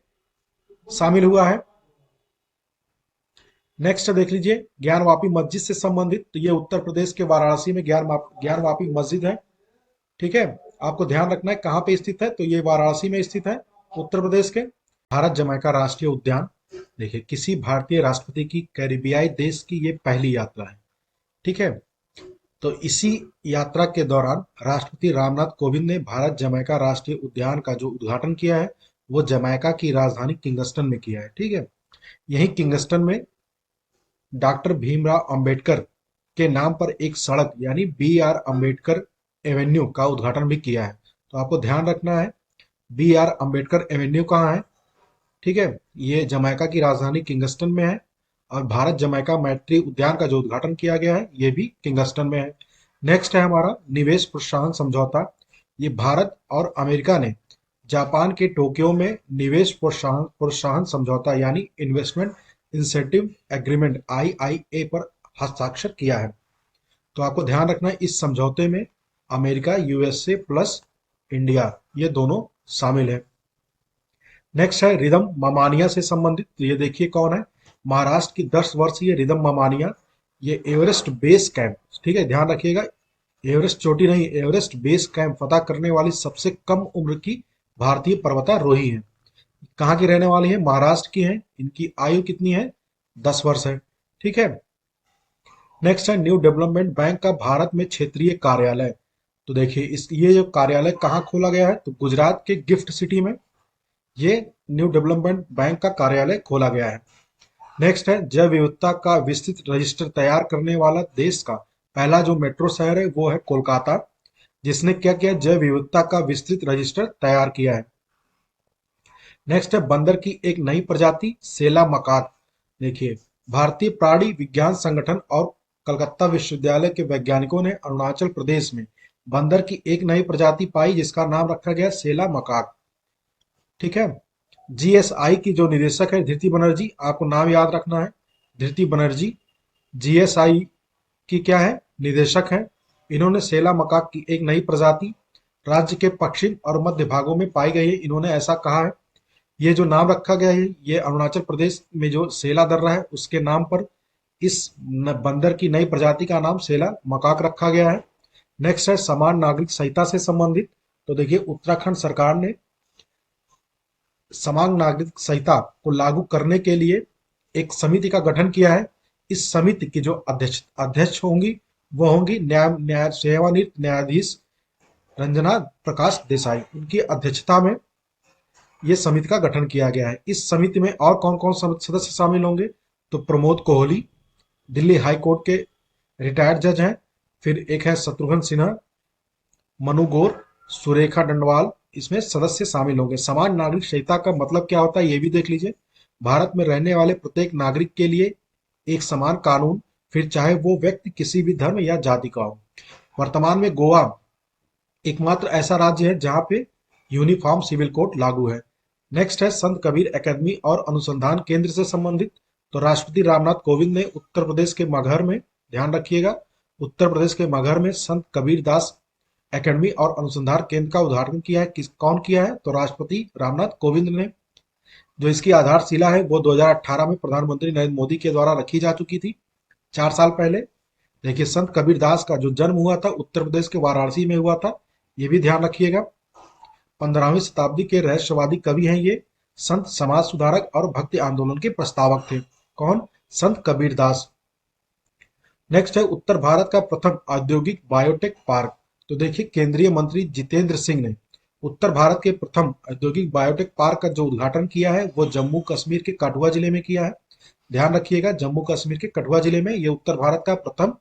Speaker 1: शामिल हुआ है। नेक्स्ट देख लीजिए ज्ञानवापी मस्जिद से संबंधित, तो ये उत्तर प्रदेश के वाराणसी में ज्ञानवापी मस्जिद है। ठीक है, आपको ध्यान रखना है कहाँ पे स्थित है, तो ये वाराणसी में स्थित है, उत्तर प्रदेश के। भारत जमैका राष्ट्रीय उद्यान, देखिए किसी भारतीय राष्ट्रपति की कैरिबियाई देश की ये पहली यात्रा है। ठीक है, तो इसी यात्रा के दौरान राष्ट्रपति रामनाथ कोविंद ने भारत जमैका राष्ट्रीय उद्यान का जो उद्घाटन किया है वो जमैका की राजधानी किंगस्टन में किया है। ठीक है, यही किंगस्टन में डॉक्टर भीमराव अंबेडकर के नाम पर एक सड़क यानी B.R. अंबेडकर एवेन्यू का उद्घाटन भी किया है। तो आपको ध्यान रखना है B.R. अंबेडकर एवेन्यू कहाँ है। ठीक है, ये जमैका की राजधानी किंगस्टन में है, और भारत जमैका मैत्री उद्यान का जो उद्घाटन किया गया है ये भी किंगस्टन में है। नेक्स्ट है हमारा निवेश प्रोत्साहन समझौता। ये भारत और अमेरिका ने जापान के टोक्यो में निवेश प्रोत्साहन समझौता यानी इन्वेस्टमेंट इंसेंटिव एग्रीमेंट IIA पर हस्ताक्षर किया है। तो आपको ध्यान रखना है इस समझौते में अमेरिका, USA प्लस इंडिया, ये दोनों शामिल है। नेक्स्ट है रिदम ममानिया से संबंधित, तो ये देखिए कौन है, महाराष्ट्र की 10 वर्षीय रिदम ममानिया, ये एवरेस्ट बेस कैंप, ठीक है ध्यान रखिएगा, एवरेस्ट चोटी नहीं, एवरेस्ट बेस कैंप फतह करने वाली सबसे कम उम्र की भारतीय पर्वतारोही है। कहाँ की रहने वाली है? महाराष्ट्र की है। इनकी आयु कितनी है? 10 वर्ष है। ठीक है। नेक्स्ट है न्यू डेवलपमेंट बैंक का भारत में क्षेत्रीय कार्यालय। तो देखिए इस ये जो कार्यालय कहाँ खोला गया है? तो गुजरात के गिफ्ट सिटी में ये न्यू डेवलपमेंट बैंक का कार्यालय खोला गया है। नेक्स्ट है जैव विविधता का विस्तृत रजिस्टर तैयार करने वाला देश का पहला जो मेट्रो शहर है वो है कोलकाता, जिसने क्या किया? जैव विविधता का विस्तृत रजिस्टर तैयार किया है। नेक्स्ट है बंदर की एक नई प्रजाति सेला मकाक। देखिए भारतीय प्राणी विज्ञान संगठन और कलकत्ता विश्वविद्यालय के वैज्ञानिकों ने अरुणाचल प्रदेश में बंदर की एक नई प्रजाति पाई जिसका नाम रखा गया सेला मकाक। ठीक है। जीएसआई की जो निदेशक है धृति बनर्जी, आपको नाम याद रखना है, धृति बनर्जी जीएसआई की क्या है? निदेशक है। इन्होंने सेला मकाक की एक नई प्रजाति राज्य के पश्चिम और मध्य भागों में पाई गई है, इन्होंने ऐसा कहा है। ये जो नाम रखा गया है ये अरुणाचल प्रदेश में जो सेला दर्रा है उसके नाम पर इस बंदर की नई प्रजाति का नाम सेला मकाक रखा गया है। नेक्स्ट है समान नागरिक संहिता से संबंधित। तो देखिए उत्तराखंड सरकार ने समान नागरिक संहिता को लागू करने के लिए एक समिति का गठन किया है। इस समिति की जो अध्यक्ष अध्यक्ष होंगी वो होंगी सेवानिवृत्त न्यायाधीश रंजना प्रकाश देसाई, उनकी अध्यक्षता में ये समिति का गठन किया गया है। इस समिति में और कौन कौन सदस्य शामिल होंगे? तो प्रमोद कोहली दिल्ली हाई कोर्ट के रिटायर्ड जज हैं, फिर एक है शत्रुघ्न सिन्हा, मनु गौर, सुरेखा डंडवाल, इसमें सदस्य शामिल होंगे। समान नागरिक संहिता का मतलब क्या होता है ये भी देख लीजिए। भारत में रहने वाले प्रत्येक नागरिक के लिए एक समान कानून, फिर चाहे वो व्यक्ति किसी भी धर्म या जाति का हो। वर्तमान में गोवा एकमात्र ऐसा राज्य है जहां पे यूनिफॉर्म सिविल कोड लागू है। नेक्स्ट है संत कबीर एकेडमी और अनुसंधान केंद्र से संबंधित। तो राष्ट्रपति रामनाथ कोविंद ने उत्तर प्रदेश के मगहर में, ध्यान रखिएगा, उत्तर प्रदेश के मगहर में संत कबीर दास एकेडमी और अनुसंधान केंद्र का उद्घाटन किया है। कौन किया है? तो राष्ट्रपति रामनाथ कोविंद ने। जो इसकी आधारशिला है वो 2018 में प्रधानमंत्री नरेंद्र मोदी के द्वारा रखी जा चुकी थी, 4 साल पहले। देखिए संत कबीर दास का जो जन्म हुआ था उत्तर प्रदेश के वाराणसी में हुआ था, ये भी ध्यान रखिएगा। 15वीं शताब्दी के रहस्यवादी कवि हैं ये। संत समाज सुधारक और भक्ति आंदोलन के प्रस्तावक थे। कौन? संत कबीर दास। नेक्स्ट है उत्तर भारत का प्रथम औद्योगिक बायोटेक पार्क। तो देखिए केंद्रीय मंत्री जितेंद्र सिंह ने उत्तर भारत के प्रथम औद्योगिक बायोटेक पार्क का जो उद्घाटन किया है वो जम्मू कश्मीर के कठुआ जिले में किया है। ध्यान रखिएगा जम्मू कश्मीर के कठुआ जिले में ये उत्तर भारत का प्रथम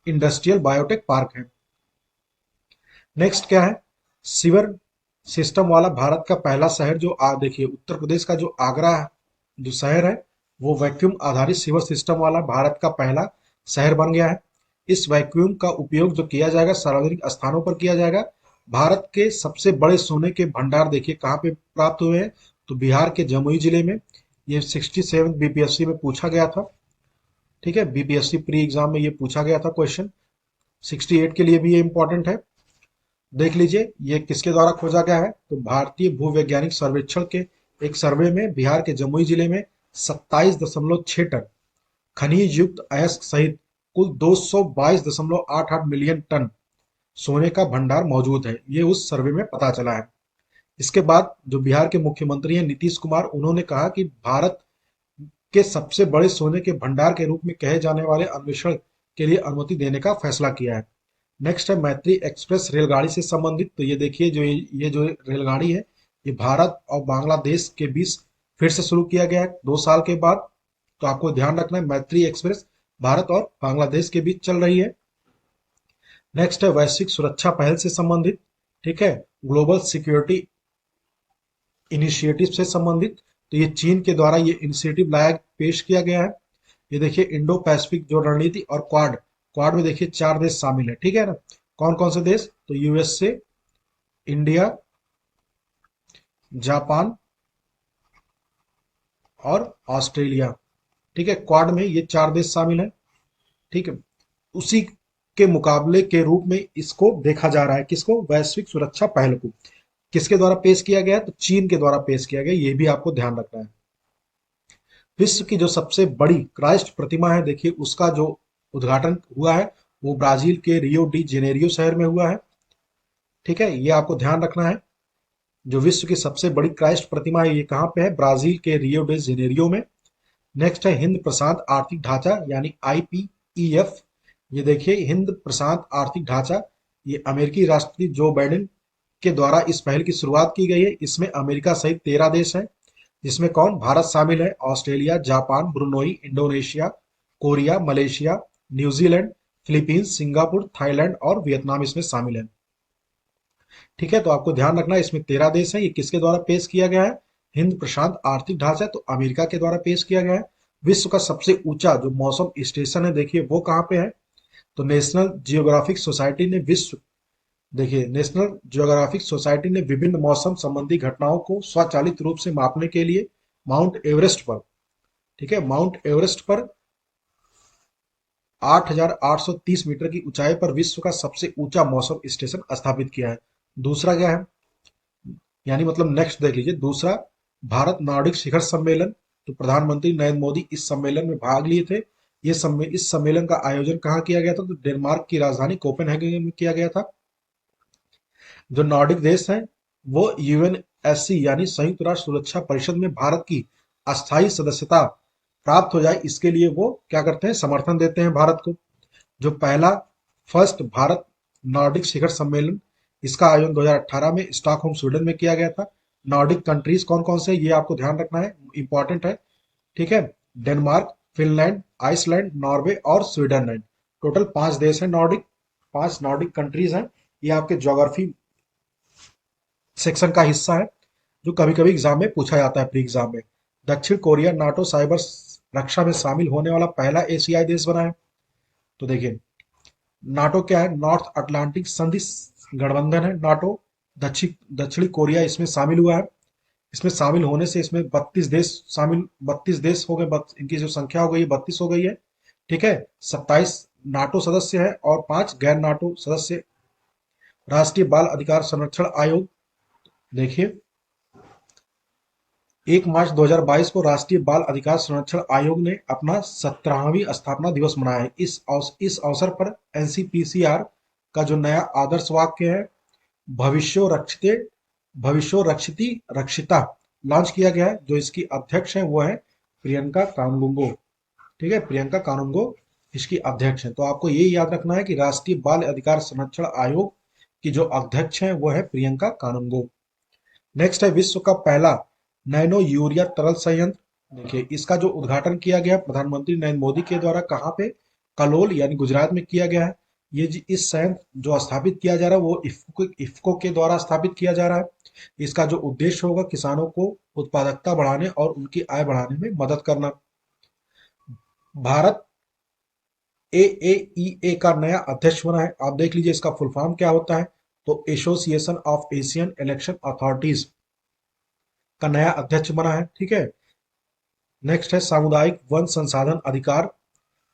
Speaker 1: इंडस्ट्रियल बायोटेक पार्क है। नेक्स्ट क्या है? सीवर सिस्टम वाला भारत का पहला शहर जो देखिए उत्तर प्रदेश का जो आगरा जो शहर है वो वैक्यूम आधारित सीवर सिस्टम वाला भारत का पहला शहर बन गया है। इस वैक्यूम का उपयोग जो किया जाएगा सार्वजनिक स्थानों पर किया जाएगा। भारत के सबसे बड़े सोने के भंडार देखिए कहाँ पे प्राप्त हुए हैं? तो बिहार के जमुई जिले में। ये 67 बीपीएससी में पूछा गया था। ठीक है, बीपीएससी प्री एग्जाम में ये पूछा गया था क्वेश्चन, 68 के लिए भी ये इंपॉर्टेंट है। देख लीजिए ये किसके द्वारा खोजा गया है? तो भारतीय भूवैज्ञानिक सर्वेक्षण के एक सर्वे में बिहार के जमुई जिले में 27.6 टन खनिज युक्त अयस्क सहित कुल 222.88 मिलियन टन सोने का भंडार मौजूद है, ये उस सर्वे में पता चला है। इसके बाद जो बिहार के मुख्यमंत्री हैं नीतीश कुमार, उन्होंने कहा कि भारत के सबसे बड़े सोने के भंडार के रूप में कहे जाने वाले अन्वेषण के लिए अनुमति देने का फैसला किया है। नेक्स्ट है मैत्री एक्सप्रेस रेलगाड़ी से संबंधित। तो ये देखिए जो ये जो रेलगाड़ी है ये भारत और बांग्लादेश के बीच फिर से शुरू किया गया है 2 साल के बाद। तो आपको ध्यान रखना है मैत्री एक्सप्रेस भारत और बांग्लादेश के बीच चल रही है। नेक्स्ट है वैश्विक सुरक्षा पहल से संबंधित। ठीक है, ग्लोबल सिक्योरिटी इनिशिएटिव से संबंधित। तो ये चीन के द्वारा ये इनिशिएटिव लाया पेश किया गया है। ये देखिए इंडो पैसिफिक जो रणनीति और क्वाड, क्वाड में देखिए 4 देश शामिल है। ठीक है ना, कौन कौन से देश? तो यूएसए, इंडिया, जापान और ऑस्ट्रेलिया। ठीक है, क्वाड में ये 4 देश शामिल है। ठीक है, उसी के मुकाबले के रूप में इसको देखा जा रहा है। किसको? वैश्विक सुरक्षा पहल को किसके द्वारा पेश किया गया है? तो चीन के द्वारा पेश किया गया, ये भी आपको ध्यान रखना है। विश्व की जो सबसे बड़ी क्राइस्ट प्रतिमा है, देखिए उसका जो उद्घाटन हुआ है वो ब्राजील के रियो डी जेनेरियो शहर में हुआ है। ठीक है, ये आपको ध्यान रखना है। जो विश्व की सबसे बड़ी क्राइस्ट प्रतिमा है ये कहाँ पे है? ब्राजील के रियो डे जेनेरियो में। नेक्स्ट है हिंद प्रशांत आर्थिक ढांचा यानी IPEF। ये देखिए हिंद प्रशांत आर्थिक ढांचा, ये अमेरिकी राष्ट्रपति जो बाइडेन के द्वारा इस पहल की शुरुआत की गई है। इसमें अमेरिका सहित 13 देश हैं, जिसमें कौन? भारत शामिल है, Australia, Japan, Brunei, Indonesia, Korea, Malaysia, New Zealand, Philippines, Singapore, Thailand और वियतनाम इसमें शामिल है। ठीक है, तो आपको ध्यान रखना है इसमें 13 देश हैं। ये किसके द्वारा पेश किया गया है? हिंद प्रशांत आर्थिक ढांचा, तो अमेरिका के द्वारा पेश किया गया है। विश्व का सबसे ऊंचा जो मौसम स्टेशन है, देखिए वो कहाँ पे है? तो नेशनल जियोग्राफिक सोसाइटी ने विश्व देखिए नेशनल जियोग्राफिक सोसाइटी ने विभिन्न मौसम संबंधी घटनाओं को स्वचालित रूप से मापने के लिए माउंट एवरेस्ट पर, ठीक है, माउंट एवरेस्ट पर 8,830 मीटर की ऊंचाई पर विश्व का सबसे ऊंचा मौसम स्टेशन स्थापित किया है। दूसरा क्या है? यानी मतलब नेक्स्ट देख लीजिए, दूसरा भारत नॉर्डिक शिखर सम्मेलन। तो प्रधानमंत्री नरेंद्र मोदी इस सम्मेलन में भाग लिए थे। इस सम्मेलन का आयोजन कहाँ किया गया था? तो डेनमार्क की राजधानी कोपेनहेगन में किया गया था। जो नॉर्डिक देश हैं वो यूएनएससी यानी संयुक्त राष्ट्र सुरक्षा परिषद में भारत की अस्थायी सदस्यता प्राप्त हो जाए, इसके लिए वो क्या करते हैं? समर्थन देते हैं भारत को। जो पहला फर्स्ट भारत नॉर्डिक शिखर सम्मेलन, इसका आयोजन 2018 में स्टॉकहोम स्वीडन में किया गया था। नॉर्डिक कंट्रीज कौन कौन से, ये आपको ध्यान रखना है, इंपॉर्टेंट है। ठीक है, डेनमार्क, फिनलैंड, आइसलैंड, नॉर्वे और स्वीडनलैंड। टोटल 5 देश हैं नॉर्डिक, 5 नॉर्डिक कंट्रीज हैं। ये आपके ज्योग्राफी सेक्शन का हिस्सा है, जो कभी कभी एग्जाम में पूछा जाता है, प्री एग्जाम में। दक्षिण कोरिया नाटो साइबर रक्षा में शामिल होने वाला पहला एशियाई देश बना है। तो देखिए नाटो क्या है? नॉर्थ अटलांटिक संधि गठबंधन है नाटो। दक्षिणी कोरिया इसमें शामिल हुआ है। इसमें शामिल होने से इसमें 32 देश हो गए, इनकी जो संख्या हो गई है 32 हो गई है। ठीक है, 27 नाटो सदस्य है और 5 गैर नाटो सदस्य। राष्ट्रीय बाल अधिकार संरक्षण आयोग, देखिए 1 मार्च 2022 को राष्ट्रीय बाल अधिकार संरक्षण आयोग ने अपना 17वीं स्थापना दिवस मनाया है। इस अवसर पर एनसीपीसीआर का जो नया आदर्श वाक्य है, भविष्यो रक्षिते भविष्यो रक्षिति रक्षिता, लॉन्च किया गया है। जो इसकी अध्यक्ष है वो है प्रियंका कानुंगो। ठीक है, प्रियंका कानुंगो इसकी अध्यक्ष है। तो आपको ये याद रखना है कि राष्ट्रीय बाल अधिकार संरक्षण आयोग की जो अध्यक्ष है वो है प्रियंका कानुंगो। नेक्स्ट है विश्व का पहला नैनो यूरिया तरल संयंत्र। देखिए इसका जो उद्घाटन किया गया प्रधानमंत्री नरेंद्र मोदी के द्वारा, कहाँ पे? कलोल यानी गुजरात में किया गया है। इस संयंत्र जो स्थापित किया जा रहा है वो इफ्को के द्वारा स्थापित किया जा रहा है। इसका जो उद्देश्य होगा किसानों को उत्पादकता बढ़ाने और उनकी आय बढ़ाने में मदद करना। भारत AAEA का नया अध्यक्ष बना है। आप देख लीजिए इसका फुल फॉर्म क्या होता है। तो association of Asian election authorities का नया अध्यक्ष बना है। ठीक है, नेक्स्ट है सामुदायिक वन संसाधन अधिकार।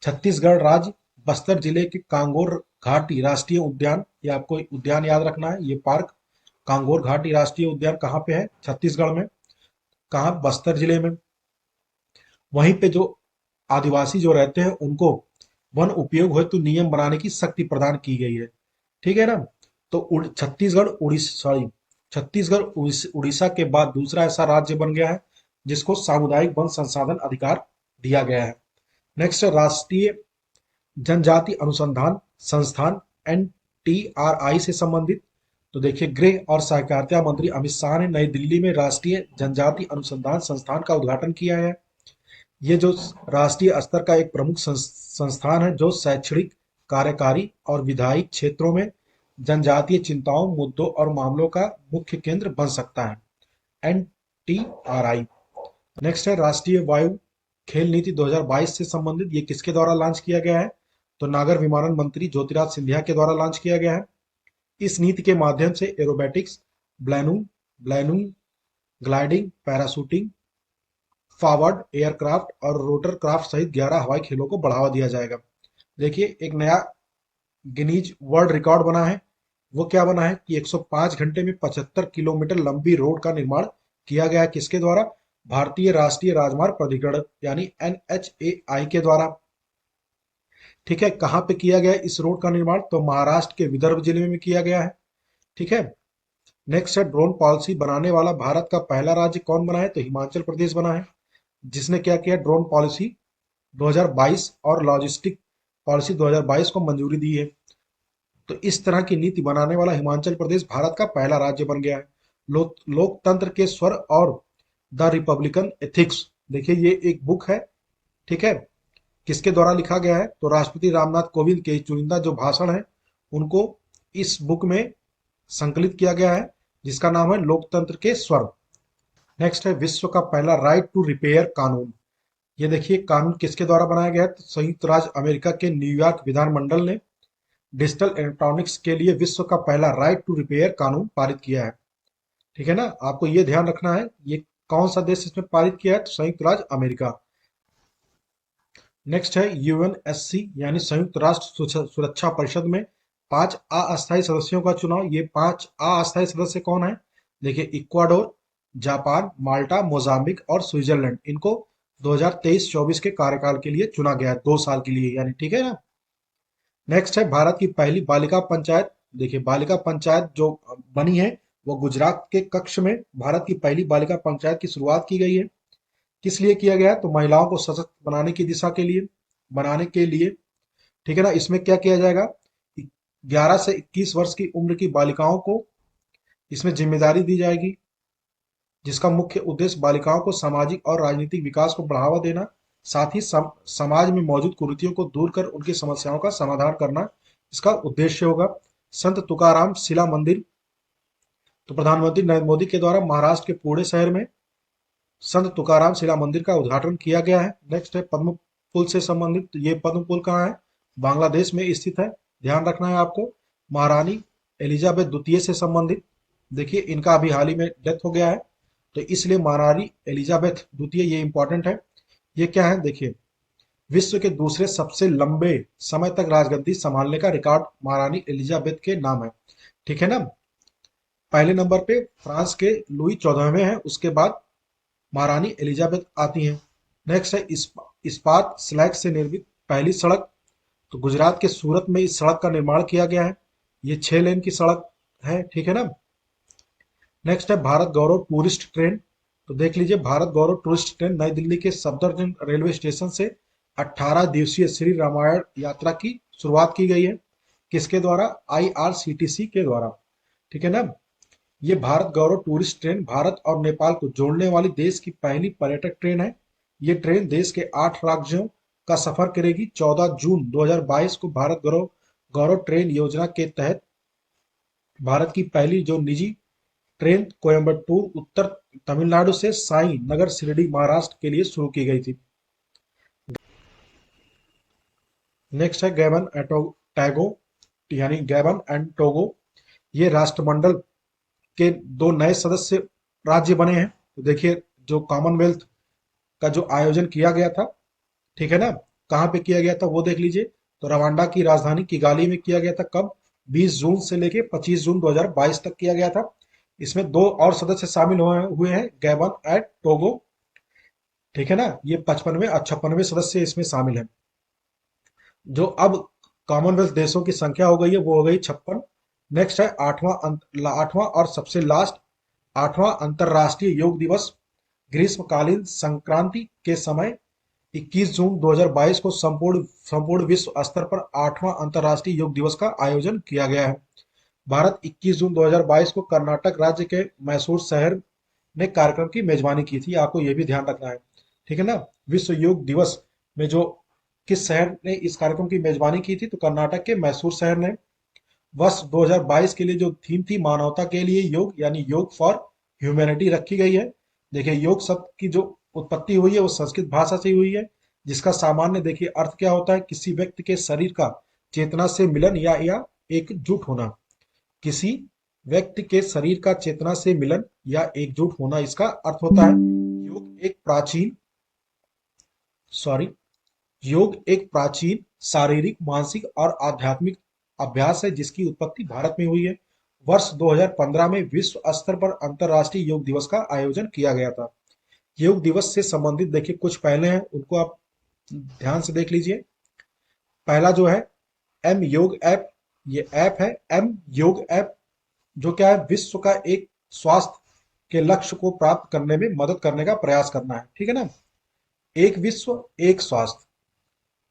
Speaker 1: छत्तीसगढ़ राज्य बस्तर जिले के कांगोर घाटी राष्ट्रीय उद्यान, ये आपको उद्यान याद रखना है, ये पार्क कांगोर घाटी राष्ट्रीय उद्यान कहाँ पे है? छत्तीसगढ़ में। कहाँ? बस्तर जिले में। वहीं पे जो आदिवासी जो रहते हैं उनको वन उपयोग हेतु नियम बनाने की शक्ति प्रदान की गई है। ठीक है ना? तो छत्तीसगढ़ उड़ीसा के बाद दूसरा ऐसा राज्य बन गया है जिसको सामुदायिक वन संसाधन अधिकार दिया गया है। नेक्स्ट है राष्ट्रीय जनजाति अनुसंधान संस्थान NTRI से संबंधित। तो देखिए गृह और सहकारिता मंत्री अमित शाह ने नई दिल्ली में राष्ट्रीय जनजाति अनुसंधान संस्थान का उद्घाटन किया है। ये जो राष्ट्रीय स्तर का एक प्रमुख संस्थान है जो शैक्षणिक, कार्यकारी और विधायी क्षेत्रों में जनजातीय चिंताओं, मुद्दों और मामलों का मुख्य केंद्र बन सकता है। NTRI। नेक्स्ट है राष्ट्रीय वायु खेल नीति 2022 से संबंधित। ये किसके द्वारा लॉन्च किया गया है? तो नागर विमानन मंत्री ज्योतिराज सिंधिया के द्वारा लॉन्च किया गया है। इस नीति के माध्यम से aerobatics, ballooning, gliding, parachuting, forward aircraft और रोटर क्राफ्ट सहित 11 हवाई खेलों को बढ़ावा दिया जाएगा। देखिए एक नया गिनीज वर्ल्ड रिकॉर्ड बना है। वो क्या बना है कि 105 घंटे में 75 किलोमीटर लंबी रोड का निर्माण किया गया है। किसके द्वारा? भारतीय राष्ट्रीय राजमार्ग प्राधिकरण यानी NHAI के द्वारा। ठीक है, कहाँ पे किया गया है इस रोड का निर्माण? तो महाराष्ट्र के विदर्भ जिले में किया गया है। ठीक है। नेक्स्ट है, ड्रोन पॉलिसी बनाने वाला भारत का पहला राज्य कौन बना है? तो हिमाचल प्रदेश बना है, जिसने क्या किया, ड्रोन पॉलिसी 2022 और लॉजिस्टिक पॉलिसी 2022 को मंजूरी दी है। तो इस तरह की नीति बनाने वाला हिमाचल प्रदेश भारत का पहला राज्य बन गया है। लोकतंत्र के स्वर और द रिपब्लिकन एथिक्स, देखिए ये एक बुक है। ठीक है, किसके द्वारा लिखा गया है? तो राष्ट्रपति रामनाथ कोविंद के चुनिंदा जो भाषण है उनको इस बुक में संकलित किया गया है, जिसका नाम है लोकतंत्र के स्वर। नेक्स्ट है, विश्व का पहला राइट टू रिपेयर कानून। ये देखिए कानून किसके द्वारा बनाया गया है? तो संयुक्त राज्य अमेरिका के न्यूयॉर्क विधानमंडल ने डिजिटल इलेक्ट्रॉनिक्स के लिए विश्व का पहला राइट टू रिपेयर कानून पारित किया है। ठीक है ना, आपको ये ध्यान रखना है, ये कौन सा देश इसमें पारित किया है? तो संयुक्त राज्य अमेरिका। नेक्स्ट है, यूएनएससी यानी संयुक्त राष्ट्र सुरक्षा परिषद में 5 अस्थायी सदस्यों का चुनाव। ये 5 अस्थायी सदस्य कौन है? देखिए, इक्वाडोर, जापान, माल्टा, मोजाम्बिक और स्विट्जरलैंड, इनको 2023-24 के कार्यकाल के लिए चुना गया है, 2 साल के लिए यानी। ठीक है ना। नेक्स्ट है, भारत की पहली बालिका पंचायत। देखिए, बालिका पंचायत जो बनी है वो गुजरात के कच्छ में भारत की पहली बालिका पंचायत की शुरुआत की गई है। किस लिए किया गया है? तो महिलाओं को सशक्त बनाने की दिशा के लिए, बनाने के लिए। ठीक है ना, इसमें क्या किया जाएगा? 11 से 21 वर्ष की उम्र की बालिकाओं को इसमें जिम्मेदारी दी जाएगी, जिसका मुख्य उद्देश्य बालिकाओं को सामाजिक और राजनीतिक विकास को बढ़ावा देना, साथ ही समाज में मौजूद कुरीतियों को दूर कर उनकी समस्याओं का समाधान करना इसका उद्देश्य होगा। संत तुकाराम शिला मंदिर, तो प्रधानमंत्री नरेंद्र मोदी के द्वारा महाराष्ट्र के पुणे शहर में संत तुकाराम शिला मंदिर का उद्घाटन किया गया है। नेक्स्ट है, पद्म पुल से संबंधित। तो ये पद्म पुल कहाँ है? बांग्लादेश में स्थित है, ध्यान रखना है आपको। महारानी एलिजाबेथ द्वितीय से संबंधित, देखिए इनका अभी हाल ही में डेथ हो गया है, तो इसलिए महारानी एलिजाबेथ द्वितीय ये इंपॉर्टेंट है। ये क्या है? देखिए, विश्व के दूसरे सबसे लंबे समय तक राजगद्दी संभालने का रिकॉर्ड महारानी एलिजाबेथ के नाम है। ठीक है ना। पहले नंबर पे फ्रांस के लुई 14वें हैं, उसके बाद महारानी एलिजाबेथ आती हैं। नेक्स्ट है, इस्पात स्लैग से निर्मित पहली सड़क। तो गुजरात के सूरत में इस सड़क का निर्माण किया गया है, ये 6 लेन की सड़क है। ठीक है ना। नेक्स्ट है, भारत गौरव टूरिस्ट ट्रेन। तो देख लीजिए, भारत गौरव टूरिस्ट ट्रेन नई दिल्ली के सफदरजंग रेलवे स्टेशन से 18 दिवसीय श्री रामायण यात्रा की शुरुआत की गई है। किसके द्वारा? IRCTC के द्वारा। ठीक है ना। ये भारत गौरव टूरिस्ट ट्रेन भारत और नेपाल को जोड़ने वाली देश की पहली पर्यटक ट्रेन है। ये ट्रेन देश के 8 राज्यों का सफर करेगी। 14 जून 2022 को भारत गौरव गौरव ट्रेन योजना के तहत भारत की पहली जो निजी ट्रेन कोयम्बटूर उत्तर तमिलनाडु से साई नगर शिरडी महाराष्ट्र के लिए शुरू की गई थी। नेक्स्ट है, गैबन टैगो यानी गैबन एंड टोगो। ये राष्ट्रमंडल के 2 नए सदस्य राज्य बने हैं। तो देखिए, जो कॉमनवेल्थ का जो आयोजन किया गया था, ठीक है ना, कहाँ पे किया गया था वो देख लीजिए। तो रवांडा की राजधानी किगाली में किया गया था। कब? 20 जून से लेके 25 जून 2022 तक किया गया था। इसमें 2 और सदस्य शामिल हुए हैं, गैबन एंड टोगो। ठीक है ना। ये 55वें और 56वें सदस्य इसमें शामिल हैं। जो अब कॉमनवेल्थ देशों की संख्या हो गई है वो हो गई 56। नेक्स्ट है, आठवां और सबसे लास्ट, 8वां अंतर्राष्ट्रीय योग दिवस। ग्रीष्मकालीन संक्रांति के समय 21 जून 2022 को संपूर्ण विश्व स्तर पर 8वां अंतर्राष्ट्रीय योग दिवस का आयोजन किया गया है। भारत 21 जून 2022 को कर्नाटक राज्य के मैसूर शहर ने कार्यक्रम की मेजबानी की थी, आपको यह भी ध्यान रखना है। ठीक है ना। विश्व योग दिवस में जो किस शहर ने इस कार्यक्रम की मेजबानी की थी? तो कर्नाटक के मैसूर शहर ने। वर्ष 2022 के लिए जो थीम थी, मानवता के लिए योग यानी योग फॉर ह्यूमैनिटी रखी गई है। देखिए, योग शब्द की जो उत्पत्ति हुई है वो संस्कृत भाषा से हुई है, जिसका सामान्य देखिए अर्थ क्या होता है? किसी व्यक्ति के शरीर का चेतना से मिलन या एकजुट होना। किसी व्यक्ति के शरीर का चेतना से मिलन या एकजुट होना इसका अर्थ होता है। सॉरी योग एक प्राचीन शारीरिक, मानसिक और आध्यात्मिक अभ्यास है, जिसकी उत्पत्ति भारत में हुई है। वर्ष 2015 में विश्व स्तर पर अंतर्राष्ट्रीय योग दिवस का आयोजन किया गया था। योग दिवस से संबंधित देखिए कुछ पहले हैं, उनको आप ध्यान से देख लीजिए। पहला जो है एम योग ऐप, ये ऐप है एम योग ऐप, जो क्या है, विश्व का एक स्वास्थ्य के लक्ष्य को प्राप्त करने में मदद करने का प्रयास करना है, ठीक है ना। एक विश्व एक स्वास्थ्य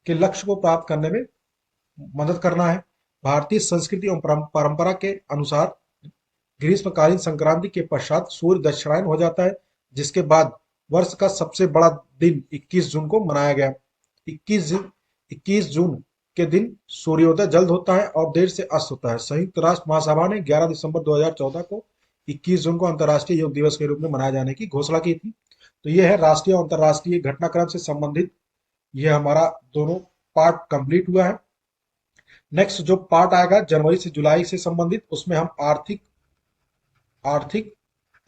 Speaker 1: के लक्ष्य को प्राप्त करने में मदद करना है। भारतीय संस्कृति एवं परंपरा के अनुसार ग्रीष्मकालीन संक्रांति के पश्चात सूर्य दक्षिणायन हो जाता है, जिसके बाद वर्ष का सबसे बड़ा दिन 21 जून को मनाया गया। 21 जून के दिन सूर्योदय जल्द होता है और देर से अस्त होता है। संयुक्त राष्ट्र महासभा ने 11 दिसंबर 2014 को 21 जून को अंतर्राष्ट्रीय योग दिवस के रूप में मनाए जाने की घोषणा की थी। तो ये है राष्ट्रीय और अंतर्राष्ट्रीय घटनाक्रम से संबंधित, ये हमारा दोनों पार्ट कंप्लीट हुआ है। नेक्स्ट जो पार्ट आएगा जनवरी से जुलाई से संबंधित, उसमें हम आर्थिक आर्थिक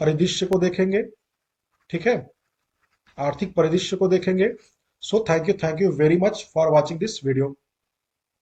Speaker 1: परिदृश्य को देखेंगे, ठीक है, आर्थिक परिदृश्य को देखेंगे। So thank you very much for watching this video.